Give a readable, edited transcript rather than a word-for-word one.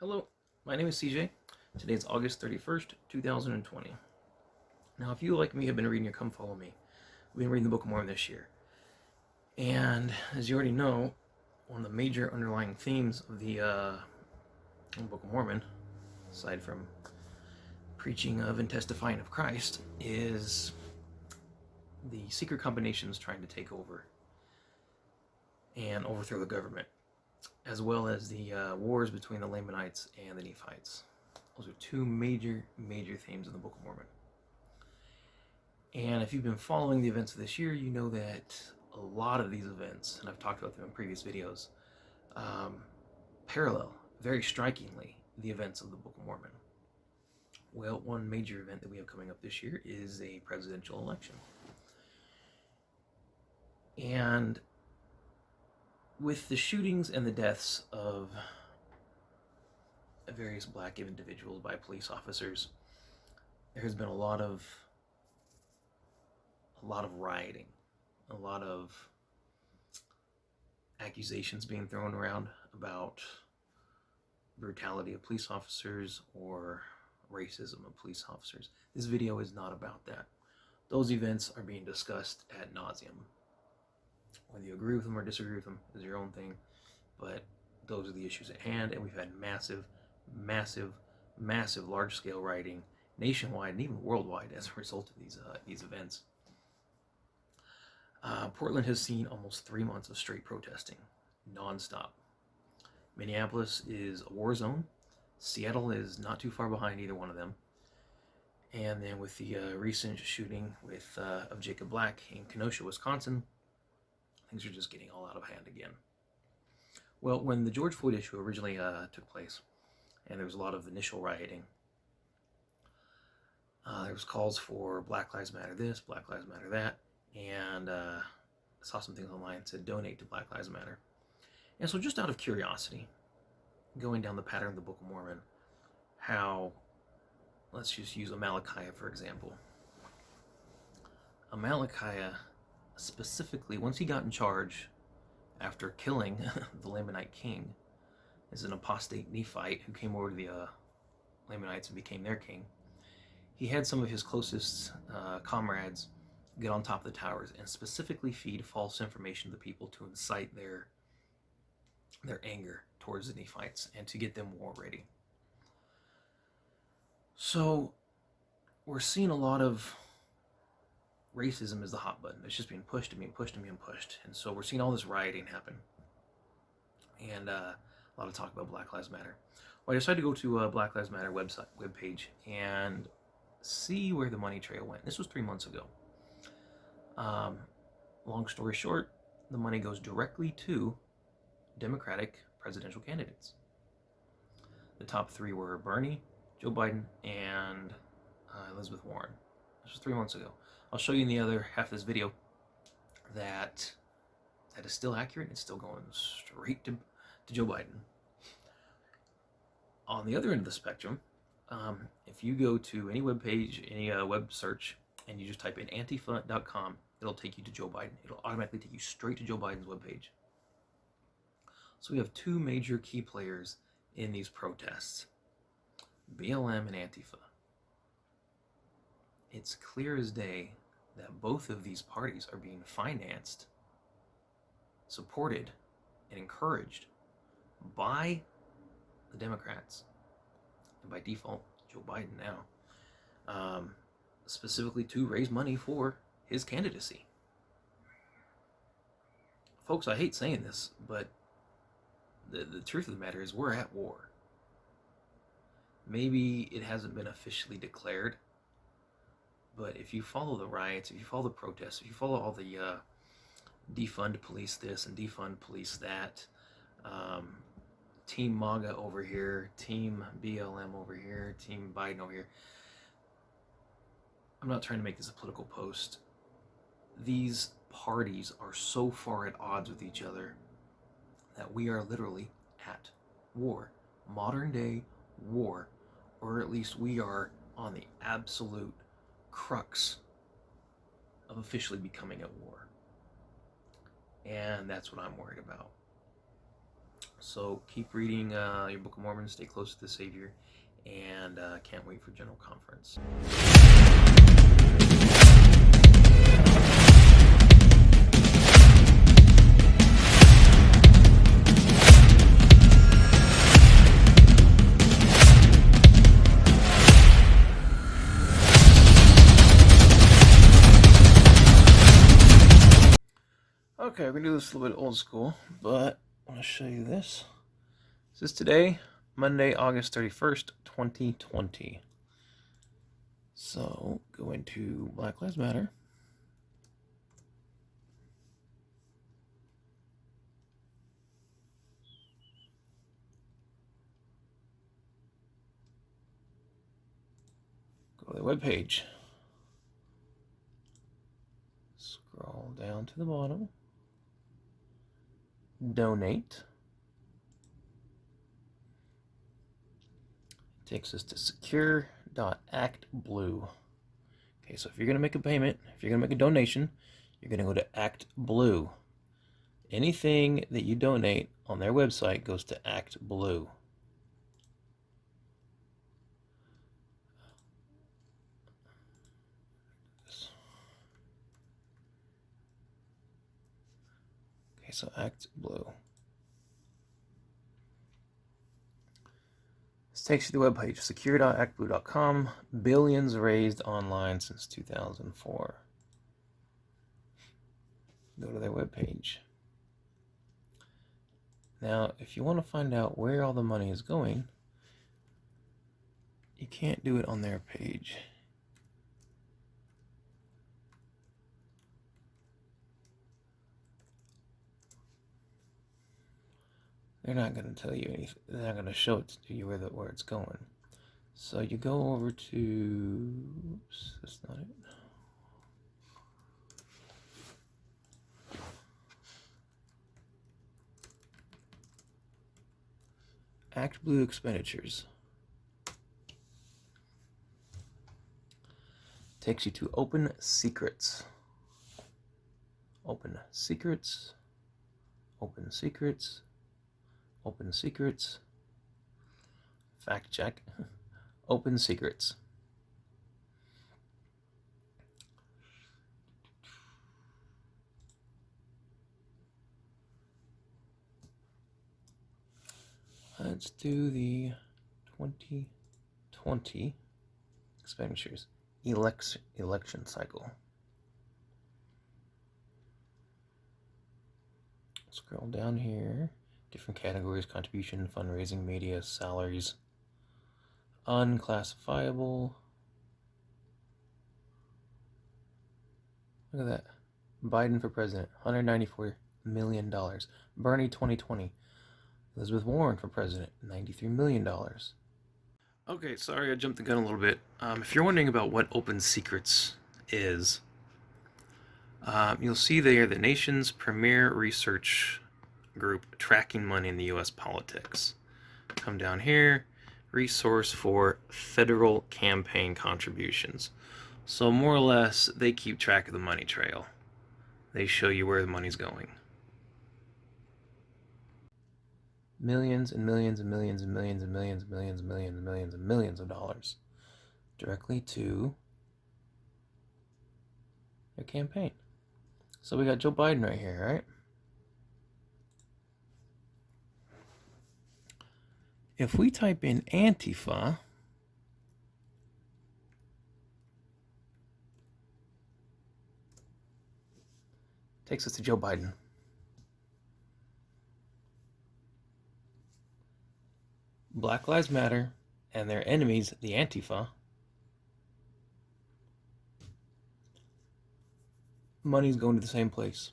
Hello, my name is CJ. Today is August 31st, 2020. Now, if you, like me, have been reading your Come Follow Me, we've been reading the Book of Mormon this year. And as you already know, one of the major underlying themes of the Book of Mormon, aside from preaching of and testifying of Christ, is the secret combinations trying to take over and overthrow the government, as well as the wars between the Lamanites and the Nephites. Those are two major themes in the Book of Mormon. And if you've been following the events of this year, you know that a lot of these events, and I've talked about them in previous videos, parallel, very strikingly, the events of the Book of Mormon. Well, one major event that we have coming up this year is a presidential election. And with the shootings and the deaths of various black individuals by police officers, there has been a lot of rioting, a lot of accusations being thrown around about brutality of police officers or racism of police officers. This video is not about that. Those events are being discussed ad nauseum. Whether you agree with them or disagree with them is your own thing, but those are the issues at hand, and we've had massive, large-scale rioting nationwide and even worldwide as a result of these events. Portland has seen almost 3 months of straight protesting, non-stop. Minneapolis is a war zone. Seattle is not too far behind either one of them. And then with the recent shooting of Jacob Black in Kenosha, Wisconsin, things are just getting all out of hand again. Well, when the George Floyd issue originally took place, and there was a lot of initial rioting, there was calls for Black Lives Matter this, Black Lives Matter that, and I saw some things online that said donate to Black Lives Matter. And so just out of curiosity, going down the pattern of the Book of Mormon, how, let's just use Amalickiah for example. Amalickiah, specifically, once he got in charge after killing the Lamanite king, is an apostate Nephite who came over to the Lamanites and became their king. He had some of his closest comrades get on top of the towers and specifically feed false information to the people to incite their anger towards the Nephites and to get them war ready. So we're seeing a lot of racism is the hot button. It's just being pushed and being pushed and being pushed. And so we're seeing all this rioting happen. And a lot of talk about Black Lives Matter. Well, I decided to go to a Black Lives Matter webpage and see where the money trail went. This was 3 months ago. Long story short, the money goes directly to Democratic presidential candidates. The top three were Bernie, Joe Biden, and Elizabeth Warren. This was 3 months ago. I'll show you in the other half of this video that is still accurate. It's still going straight to Joe Biden. On the other end of the spectrum, if you go to any web page, any web search, and you just type in antifa.com, it'll take you to Joe Biden. It'll automatically take you straight to Joe Biden's webpage. So we have two major key players in these protests, BLM and Antifa. It's clear as day that both of these parties are being financed, supported, and encouraged by the Democrats, and by default, Joe Biden now, specifically to raise money for his candidacy. Folks, I hate saying this, but the truth of the matter is we're at war. Maybe it hasn't been officially declared, but if you follow the riots, if you follow the protests, if you follow all the defund police this and defund police that, Team MAGA over here, Team BLM over here, Team Biden over here. I'm not trying to make this a political post. These parties are so far at odds with each other that we are literally at war. Modern day war, or at least we are on the absolute crux of officially becoming at war. And that's what I'm worried about. So keep reading your Book of Mormon, stay close to the Savior, and can't wait for General Conference. Okay, we're gonna do this a little bit old school, but I want to show you this. This is today, Monday, August 31st, 2020. So go into Black Lives Matter. Go to the webpage. Scroll down to the bottom. Donate. It takes us to secure.actblue. Okay, so if you're going to make a payment, if you're going to make a donation, you're going to go to ActBlue. Anything that you donate on their website goes to ActBlue. Okay, so ActBlue. This takes you to the webpage, secure.actblue.com. Billions raised online since 2004. Go to their webpage. Now, if you want to find out where all the money is going, you can't do it on their page. They're not going to tell you anything. They're not going to show it to you where it's going. So you go over to... Oops, that's not it. ActBlue expenditures. Takes you to Open Secrets. Open Secrets. Open Secrets. Open Secrets. Fact check. Open Secrets. Let's do the 2020 expenditures. Election cycle. Scroll down here. Different categories: contribution, fundraising, media, salaries, unclassifiable. Look at that. Biden for president, $194 million. Bernie 2020. Elizabeth Warren for president, $93 million. Okay, sorry I jumped the gun a little bit. If you're wondering about what Open Secrets is, you'll see they are the nation's premier research group tracking money in the U.S. politics. Come down here, resource for federal campaign contributions. So more or less, they keep track of the money trail. They show you where the money's going. Millions and millions and millions and millions and millions and millions and millions and millions and millions of dollars directly to their campaign. So we got Joe Biden right here, right? If we type in Antifa, takes us to Joe Biden. Black Lives Matter and their enemies, the Antifa, money's going to the same place.